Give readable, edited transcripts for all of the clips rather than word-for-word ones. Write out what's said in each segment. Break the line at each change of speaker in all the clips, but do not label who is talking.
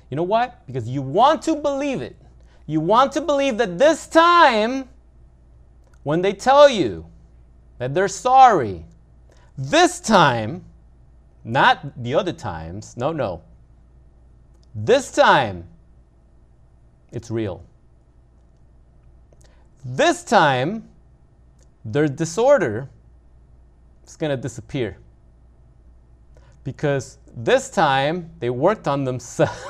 You know why? Because you want to believe it. You want to believe that this time, when they tell you that they're sorry, this time, not the other times, no. This time, it's real. This time, their disorder is going to disappear. Because this time, they worked on themselves.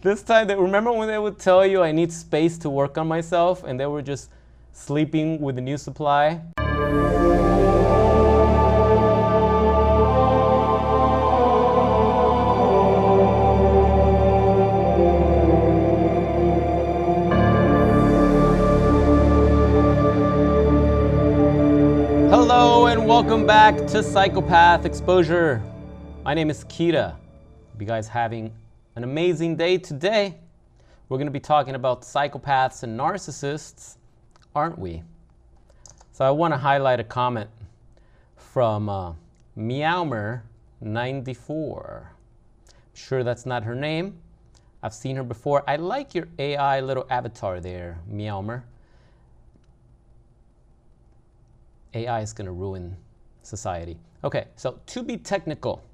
This time, remember when they would tell you, I need space to work on myself, and they were just sleeping with the new supply? Hello and welcome back to Psychopath Exposure. My name is Kira. Hope you guys having an amazing day today. We're going to be talking about psychopaths and narcissists, aren't we? So I want to highlight a comment from Meowmer94. I'm sure that's not her name. I've seen her before. I like your AI little avatar there, Meowmer. AI is going to ruin society. Okay, so to be technical,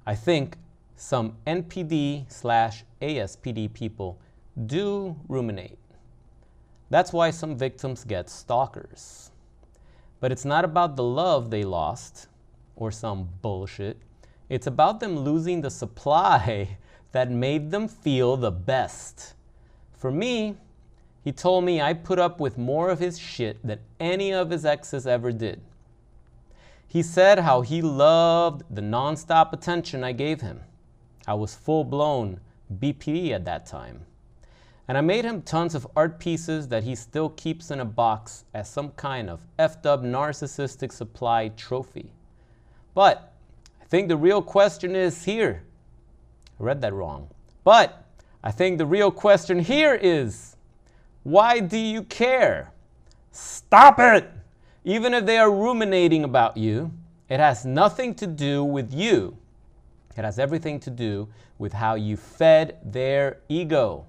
I think some NPD/ASPD people do ruminate. That's why some victims get stalkers. But it's not about the love they lost or some bullshit. It's about them losing the supply that made them feel the best. For me, he told me I put up with more of his shit than any of his exes ever did. He said how he loved the nonstop attention I gave him. I was full-blown BPD at that time. And I made him tons of art pieces that he still keeps in a box as some kind of effed up narcissistic supply trophy. But I think the real question is here. I read that wrong. But I think the real question here is, why do you care? Stop it! Even if they are ruminating about you, it has nothing to do with you. It has everything to do with how you fed their ego.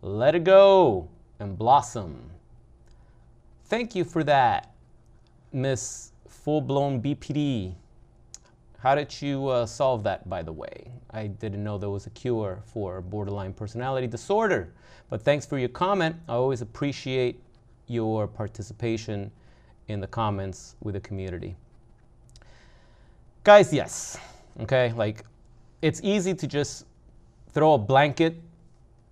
Let it go and blossom. Thank you for that, Miss Full-Blown BPD. How did you solve that, by the way? I didn't know there was a cure for borderline personality disorder. But thanks for your comment. I always appreciate your participation in the comments with the community. Guys, yes. Okay, like it's easy to just throw a blanket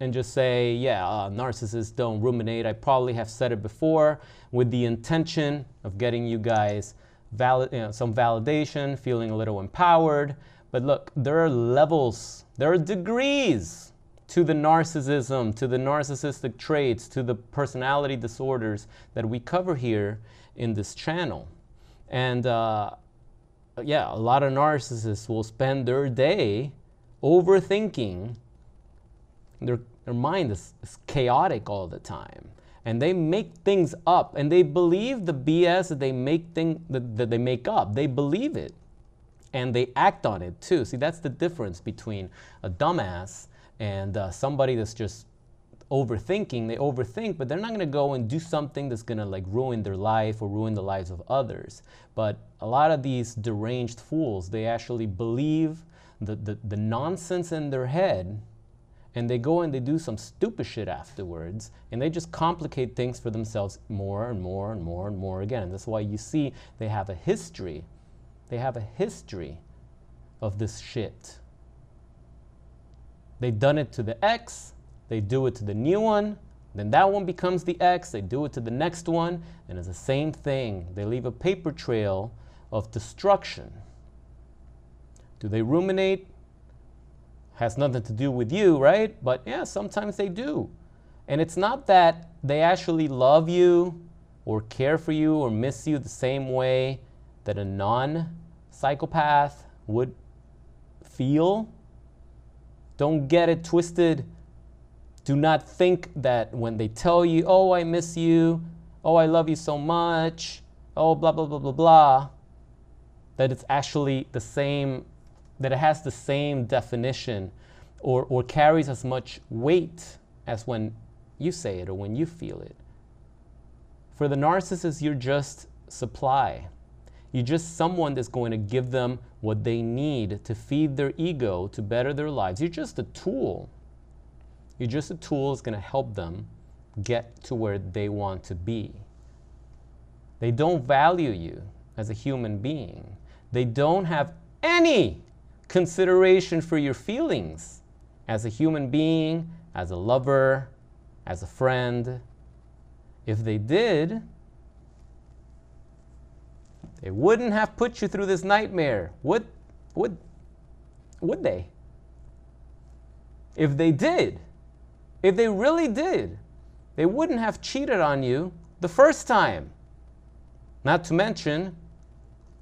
and just say, yeah, narcissists don't ruminate. I probably have said it before with the intention of getting you guys some validation, feeling a little empowered. But look, there are levels, there are degrees to the narcissism, to the narcissistic traits, to the personality disorders that we cover here in this channel. And yeah, a lot of narcissists will spend their day overthinking. Their mind is chaotic all the time. And they make things up, and they believe the BS that they make up. They believe it, and they act on it too. See, that's the difference between a dumbass and somebody that's just overthinking. They overthink, but they're not going to go and do something that's going to like ruin their life or ruin the lives of others. But a lot of these deranged fools, they actually believe the nonsense in their head, and they go and they do some stupid shit afterwards, and they just complicate things for themselves more and more and more and more again. That's why you see they have a history. They have a history of this shit. They've done it to the ex, they do it to the new one, then that one becomes the ex, they do it to the next one, and it's the same thing. They leave a paper trail of destruction. Do they ruminate? Has nothing to do with you, right? But yeah, sometimes they do. And it's not that they actually love you or care for you or miss you the same way that a non-psychopath would feel. Don't get it twisted. Do not think that when they tell you, oh, I miss you, oh, I love you so much, oh, blah, blah, blah, blah, blah, that it's actually the same that it has the same definition or carries as much weight as when you say it or when you feel it. For the narcissist, you're just supply. You're just someone that's going to give them what they need to feed their ego, to better their lives. You're just a tool. You're just a tool that's going to help them get to where they want to be. They don't value you as a human being. They don't have any consideration for your feelings as a human being, as a lover, as a friend. If they did, they wouldn't have put you through this nightmare. Would they? If they did, if they really did, they wouldn't have cheated on you the first time. Not to mention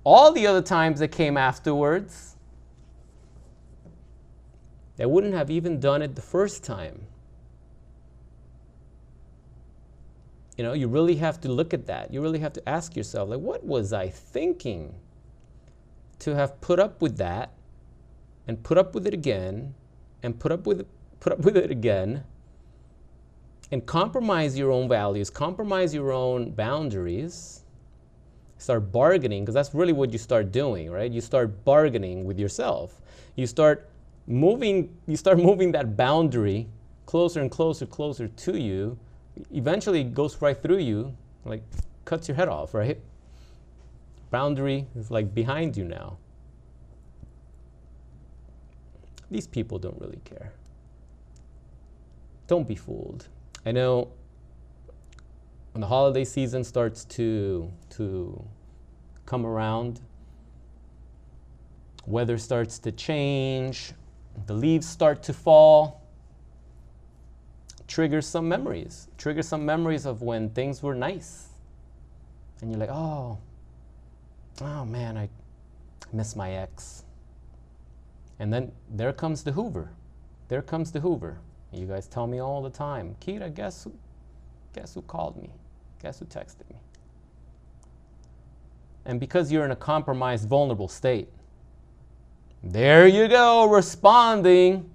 all the other times that came afterwards. They wouldn't have even done it the first time. You know, you really have to look at that. You really have to ask yourself, like, what was I thinking to have put up with that and put up with it again and put up with it again and compromise your own values, compromise your own boundaries, start bargaining, because that's really what you start doing, right? You start bargaining with yourself. You start moving that boundary closer and closer to you. Eventually it goes right through you, like cuts your head off, right? Boundary is like behind you now. These people don't really care. Don't be fooled. I know when the holiday season starts to come around, weather starts to change, the leaves start to fall, triggers some memories of when things were nice. And you're like, oh man, I miss my ex. And then there comes the Hoover. There comes the Hoover. You guys tell me all the time, Kira, guess who called me? Guess who texted me? And because you're in a compromised, vulnerable state, there you go, responding.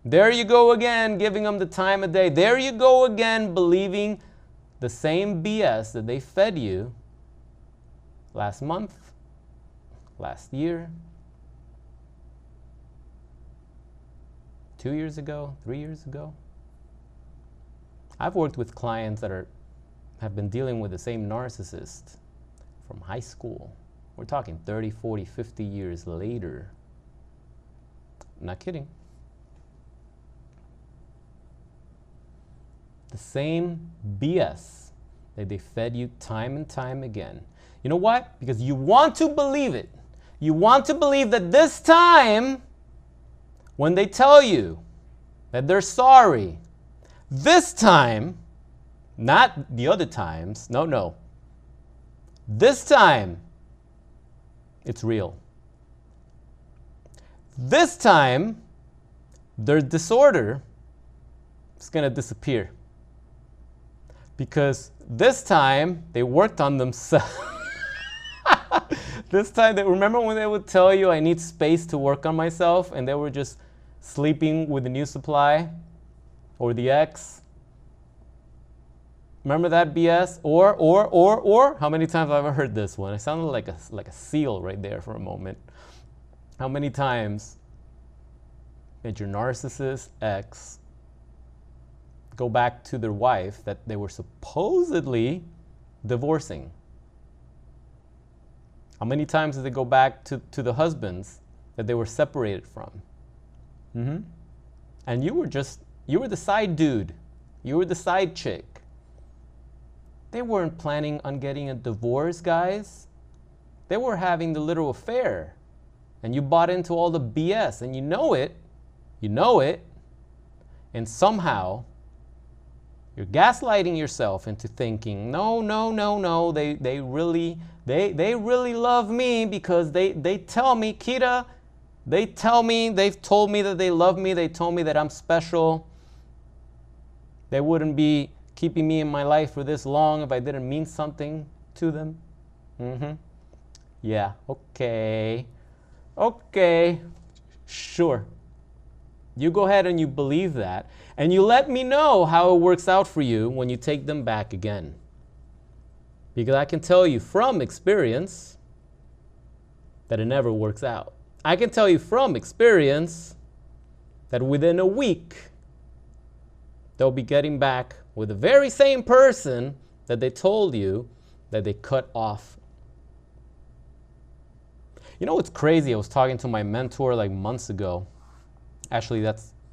There you go again, giving them the time of day. There you go again, believing the same BS that they fed you last month, last year, 2 years ago, 3 years ago. I've worked with clients that have been dealing with the same narcissist from high school. We're talking 30, 40, 50 years later. I'm not kidding. The same BS that they fed you time and time again. You know what? Because you want to believe it. You want to believe that this time, when they tell you that they're sorry, this time, not the other times, no. This time, it's real. This time, their disorder is going to disappear. Because this time, they worked on themselves. This time, remember when they would tell you, I need space to work on myself, and they were just sleeping with the new supply or the ex? Remember that BS? Or, how many times have I ever heard this one? I sounded like a seal right there for a moment. How many times did your narcissist ex go back to their wife that they were supposedly divorcing? How many times did they go back to the husbands that they were separated from? Mm-hmm. And you were the side dude. You were the side chick. They weren't planning on getting a divorce, guys. They were having the little affair. And you bought into all the BS, and you know it. You know it. And somehow, you're gaslighting yourself into thinking, no, they really love me because they tell me, Kira, they've told me that they love me, they told me that I'm special. They wouldn't be keeping me in my life for this long if I didn't mean something to them. Mm-hmm. Yeah, okay. Sure. You go ahead and you believe that, and you let me know how it works out for you when you take them back again. Because I can tell you from experience that it never works out. I can tell you from experience that within a week, they'll be getting back with the very same person that they told you that they cut off. You know what's crazy? I was talking to my mentor like months ago. Actually,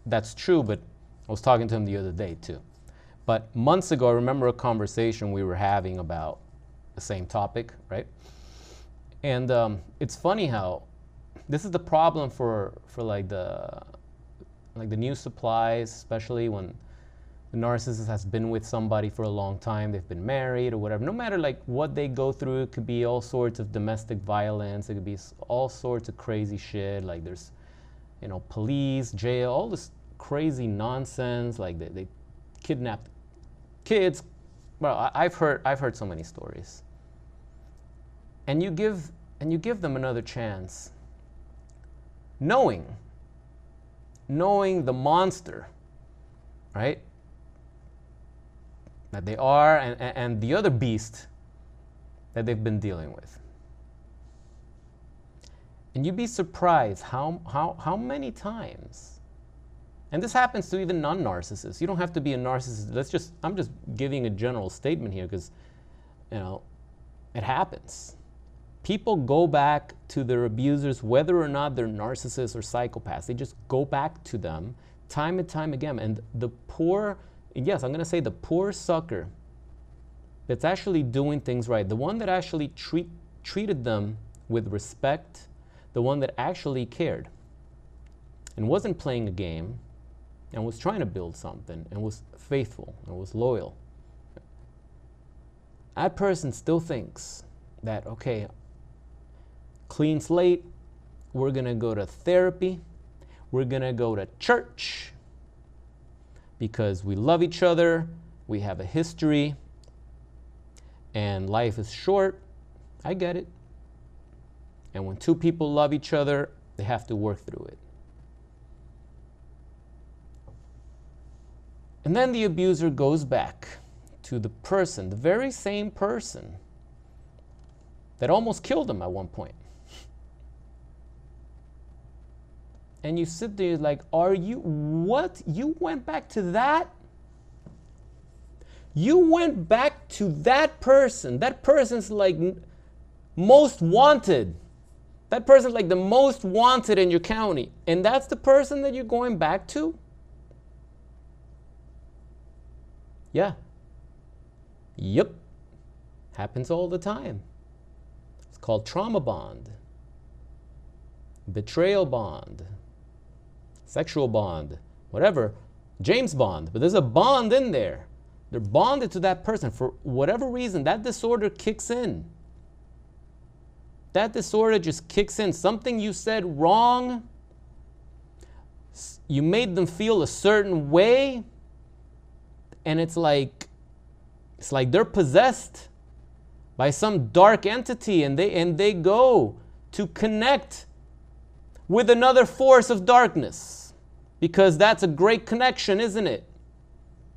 that's true, but I was talking to him the other day too. But months ago, I remember a conversation we were having about the same topic, right? And it's funny how this is the problem for like the new supplies, especially when the narcissist has been with somebody for a long time, they've been married or whatever. No matter like what they go through, it could be all sorts of domestic violence, it could be all sorts of crazy shit, like there's, you know, police, jail, all this crazy nonsense, like they kidnapped kids. Well, I've heard so many stories. And you give them another chance, knowing the monster, right, that they are, and the other beast that they've been dealing with. And you'd be surprised how many times, and this happens to even non-narcissists. You don't have to be a narcissist. I'm just giving a general statement here because, you know, it happens. People go back to their abusers, whether or not they're narcissists or psychopaths. They just go back to them time and time again. And the poor, yes, I'm going to say the poor sucker that's actually doing things right, the one that actually treated them with respect, the one that actually cared and wasn't playing a game and was trying to build something and was faithful and was loyal. That person still thinks that, okay, clean slate, we're going to go to therapy, we're going to go to church because we love each other, we have a history, and life is short. I get it. And when two people love each other, they have to work through it. And then the abuser goes back to the person, the very same person that almost killed him at one point. And you sit there like, what? You went back to that? You went back to that person. That person's like most wanted. That person's like the most wanted in your county. And that's the person that you're going back to? Yeah. Yep. Happens all the time. It's called trauma bond, betrayal bond, sexual bond, whatever. James Bond. But there's a bond in there. They're bonded to that person. For whatever reason, that disorder kicks in. That disorder just kicks in. Something you said wrong, you made them feel a certain way, and it's like they're possessed by some dark entity, and they go to connect with another force of darkness, because that's a great connection, isn't it?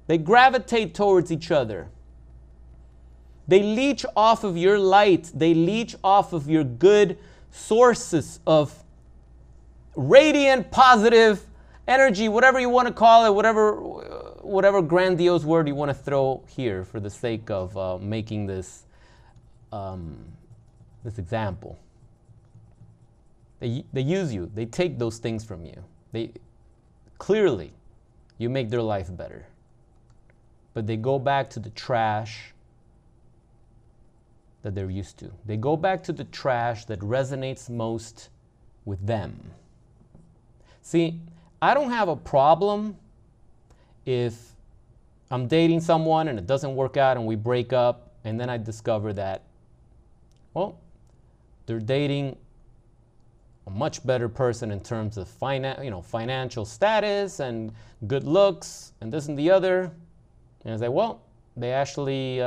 They gravitate towards each other. They leech off of your light. They leech off of your good sources of radiant, positive energy, whatever you want to call it, whatever grandiose word you want to throw here for the sake of making this example. They use you. They take those things from you. Clearly, you make their life better. But they go back to the trash that they're used to. They go back to the trash that resonates most with them. See, I don't have a problem if I'm dating someone and it doesn't work out and we break up, and then I discover that, well, they're dating a much better person in terms of financial status and good looks and this and the other. And I say, well, they actually,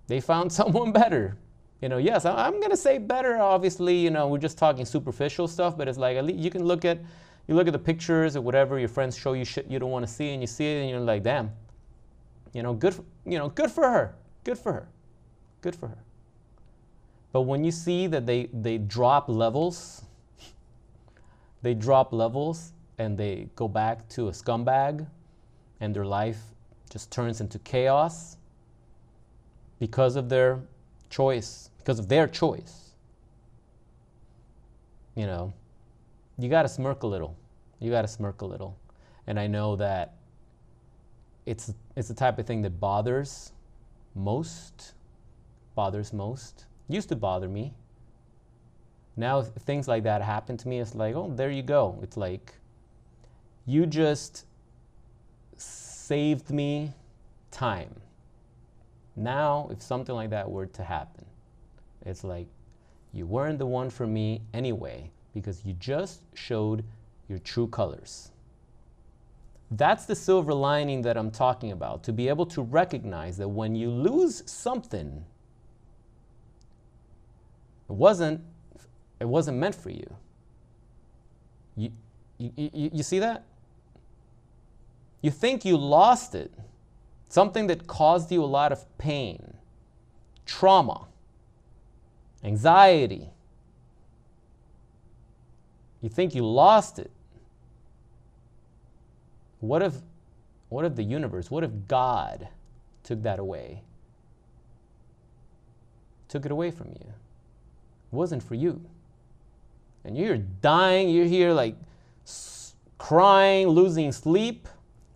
they found someone better. Yes, I'm going to say better. Obviously, we're just talking superficial stuff, but it's like, at least you can look at the pictures or whatever your friends show you shit you don't want to see, and you see it and you're like, damn, good for her. Good for her. Good for her. But when you see that they drop levels, and they go back to a scumbag and their life just turns into chaos because of their choice, you got to smirk a little. And I know that it's the type of thing that bothers most. Used to bother me. Now if things like that happen to me, it's like, oh, there you go. It's like, you just saved me time. Now, if something like that were to happen, it's like, you weren't the one for me anyway, because you just showed your true colors. That's the silver lining that I'm talking about, to be able to recognize that when you lose something, it wasn't meant for you. You see that? You think you lost it, something that caused you a lot of pain, trauma, anxiety. You think you lost it. What if the universe, what if God took that away? Took it away from you. It wasn't for you. And you're dying, you're here like crying, losing sleep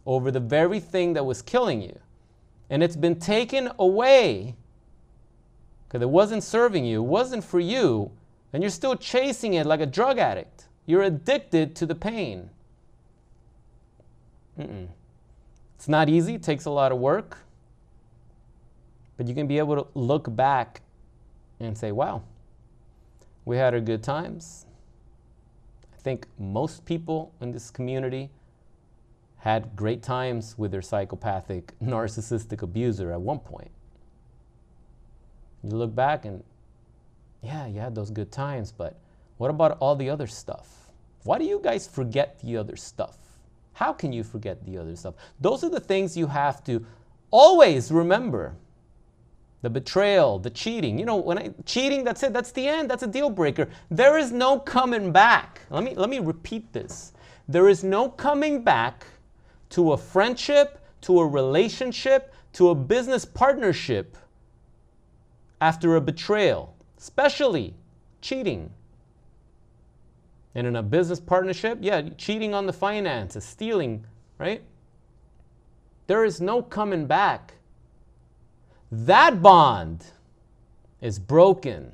over the very thing that was killing you. And it's been taken away because it wasn't serving you, it wasn't for you, and you're still chasing it like a drug addict. You're addicted to the pain. It's not easy, it takes a lot of work, but you can be able to look back and say, wow, we had our good times. I think most people in this community had great times with their psychopathic, narcissistic abuser at one point. You look back and, yeah, you had those good times, but what about all the other stuff? Why do you guys forget the other stuff? How can you forget the other stuff? Those are the things you have to always remember. The betrayal, the cheating. Cheating, that's it. That's the end. That's a deal breaker. There is no coming back. Let me repeat this. There is no coming back to a friendship, to a relationship, to a business partnership after a betrayal, especially cheating. And in a business partnership, cheating on the finances, stealing, right? There is no coming back. That bond is broken,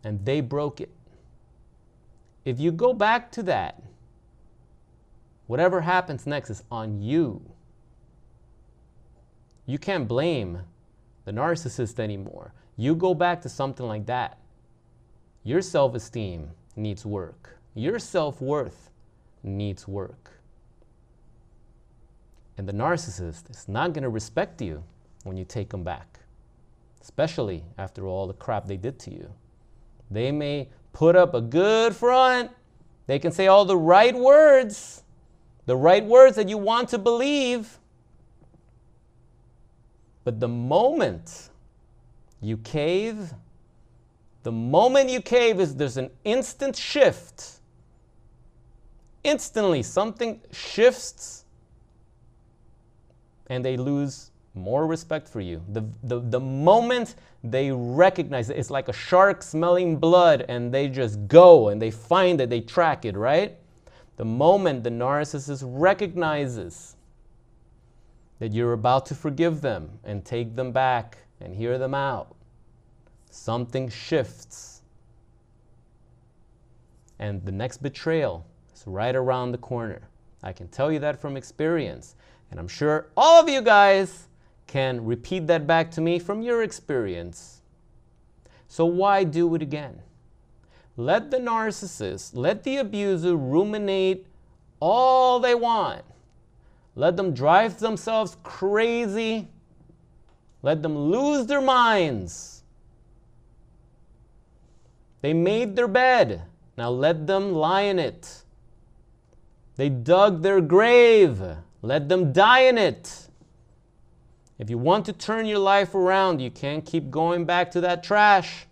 and they broke it. If you go back to that, whatever happens next is on you. You can't blame the narcissist anymore. You go back to something like that, your self-esteem needs work. Your self-worth needs work. And the narcissist is not going to respect you when you take them back, especially after all the crap they did to you. They may put up a good front. They can say all the right words that you want to believe. But the moment you cave, there's an instant shift. Instantly, something shifts, and they lose more respect for you. The moment they recognize it, it's like a shark smelling blood, and they just go and they find it, they track it, right? The moment the narcissist recognizes that you're about to forgive them and take them back and hear them out, something shifts. And the next betrayal is right around the corner. I can tell you that from experience. And I'm sure all of you guys can repeat that back to me from your experience. So why do it again? Let the narcissist, let the abuser ruminate all they want. Let them drive themselves crazy. Let them lose their minds. They made their bed. Now let them lie in it. They dug their grave. Let them die in it. If you want to turn your life around, you can't keep going back to that trash,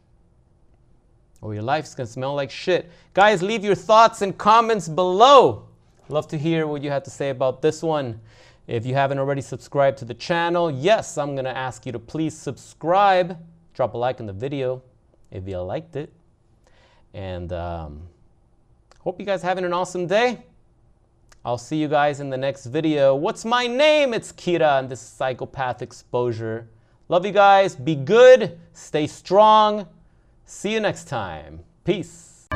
or your life's gonna smell like shit. Guys, leave your thoughts and comments below. Love to hear what you have to say about this one. If you haven't already subscribed to the channel, yes, I'm gonna ask you to please subscribe. Drop a like on the video if you liked it. And hope you guys having an awesome day. I'll see you guys in the next video. What's my name? It's Kira, and this is Psychopath Exposure. Love you guys. Be good. Stay strong. See you next time. Peace.